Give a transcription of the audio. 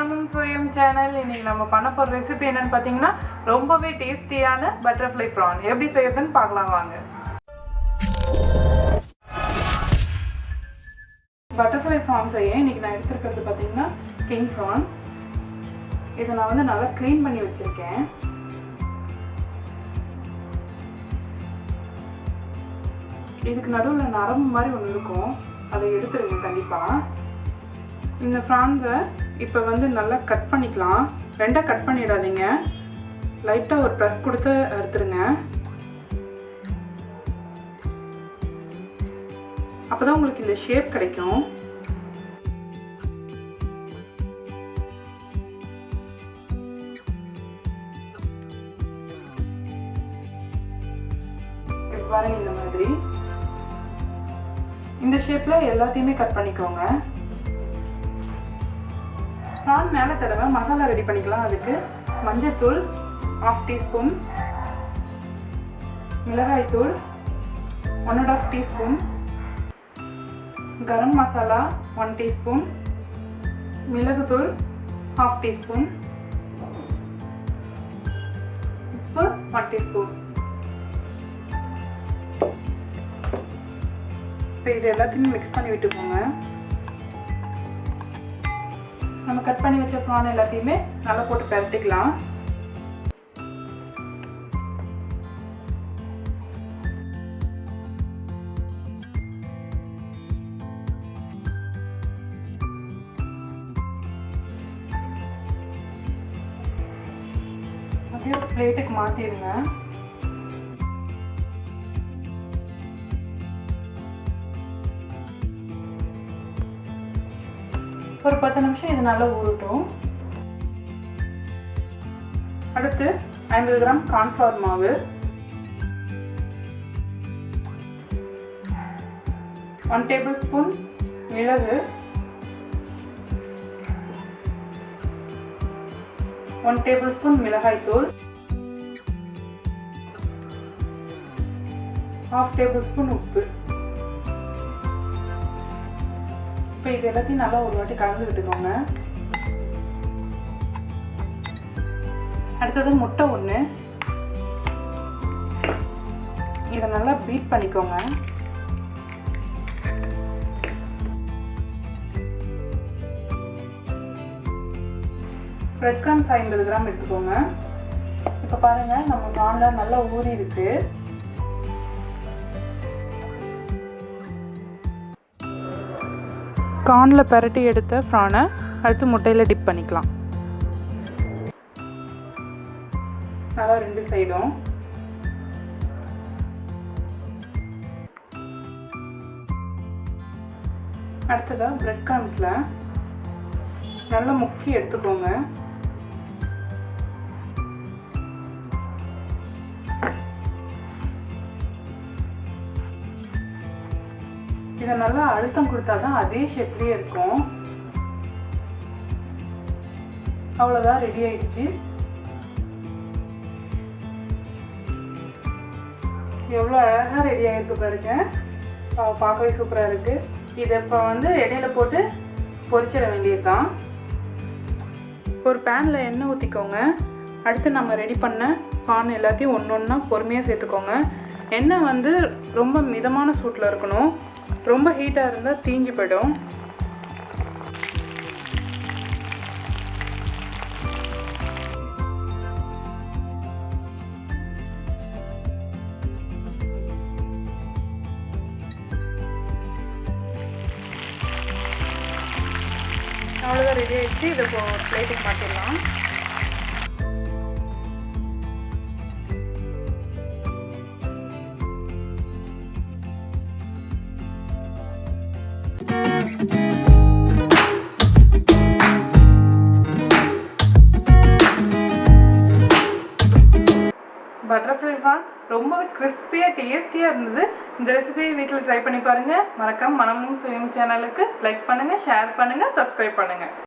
Manamum Suvaiyum channel. இன்னைக்கு நம்ம பண்ண போற ரெசிபி என்னன்னு பாத்தீங்கன்னா ரொம்பவே டேஸ்டியான பட்டர்ஃப்ளை prawn. எப்படி செய்யறதுன்னு பார்க்கலாம் வாங்க. பட்டர்ஃப்ளை prawn செய்ய இன்னைக்கு நான் எடுத்துக்கிறது பாத்தீங்கன்னா King prawn. இத நான் வந்து நல்லா க்ளீன் பண்ணி வச்சிருக்கேன். இதுக்கு நடுவுல நரம்பு மாதிரி ஒன்னு இருக்கும். அதை எடுத்துருங்க கண்டிப்பா. இந்த prawns-ஐ இப்போ வந்து நல்லா கட் பண்ணிக்கலாம். ரெண்டா கட் பண்ணிடாதீங்க. லைட்டா ஒரு பிரஸ் கொடுத்து எடுத்துருங்க. அப்பதான் உங்களுக்கு இந்த ஷேப் கிடைக்கும். பாருங்க இந்த மாதிரி. இந்த ஷேப்ல எல்லாத்தையுமே கட் பண்ணிக்கோங்க. prawn மேல தடவை மசாலா ரெடி பண்ணிக்கலாம். அதுக்கு மஞ்சள் தூள் 1/2 டீஸ்பூன், மிளகாய் தூள் 1.5 டீஸ்பூன், கரம் மசாலா 1 டீஸ்பூன், மிளகு தூள் 1/2 டீஸ்பூன், உப்பு 1 டீஸ்பூன். இப்போ இது எல்லாத்தையுமே மிக்ஸ் பண்ணி விட்டுக்கோங்க. நம்ம கட் பண்ணி வச்ச prawn எல்லாத்தையுமே நல்லா போட்டு பரட்டிக்கலாம். அப்படியே ஒரு பிளேட்டுக்கு மாத்திடுங்க. ஒரு 10 நிமிஷம் இது நல்லா ஊறட்டும். அடுத்து 50 கிராம் கார்ன்ஃப்ளவர் மாவு, 1 டேபிள் ஸ்பூன் மிளகு, 1 டேபிள் ஸ்பூன் மிளகாய் தூள், 1/2 டேபிள் ஸ்பூன் உப்பு. இப்போ இது எல்லாத்தையும் நல்லா ஒரு வாட்டி கலந்து விட்டுக்கோங்க. அடுத்தது முட்டை 1. இதை நல்லா பீட் பண்ணிக்கோங்க. பிரெட் கிரம்ஸ் 50 கிராம் எடுத்துக்கோங்க. இப்போ பாருங்க நம்ம prawn நல்லா ஊறி இருக்கு. கார்னில் பரட்டி எடுத்த ப்ரானை அடுத்து முட்டையில் டிப் பண்ணிக்கலாம். நல்லா 2 சைடும். அடுத்ததாக பிரெட் கிரம்ஸில் நல்லா முக்கி எடுத்துக்கோங்க. இதை நல்லா அழுத்தம் கொடுத்தாதான் அதே ஷேப்லேயே இருக்கும். அவ்வளோதான், ரெடி ஆயிடுச்சு. எவ்வளோ அழகாக ரெடி ஆகிருக்கு பாருங்க. பார்க்கவே சூப்பராக இருக்குது. இதை இப்போ வந்து எண்ணெயில் போட்டு பொரிச்சிட வேண்டியது தான். ஒரு பேனில் எண்ணெய் ஊற்றிக்கோங்க. அடுத்து நம்ம ரெடி பண்ண prawn எல்லாத்தையும் ஒன்று ஒன்றா பொறுமையாக சேர்த்துக்கோங்க. எண்ணெய் வந்து ரொம்ப மிதமான சூட்டில் இருக்கணும். ரொம்ப ஹீட்டாக இருந்தால் தீஞ்சு போயிடும். அவ்வளோதான், ரெடி ஆகிடுச்சு. இதை இப்போ பிளேட்டுக்கு மாற்றிடலாம். பட்டர்ஃப்ளை prawn ரொம்பவே கிறிஸ்பியாக டேஸ்டியாக இருந்தது. இந்த ரெசிபியை வீட்டில் ட்ரை பண்ணி பாருங்கள். மறக்காம மனமும் சுவையும் சேனலுக்கு லைக் பண்ணுங்கள், ஷேர் பண்ணுங்கள், சப்ஸ்கிரைப் பண்ணுங்கள்.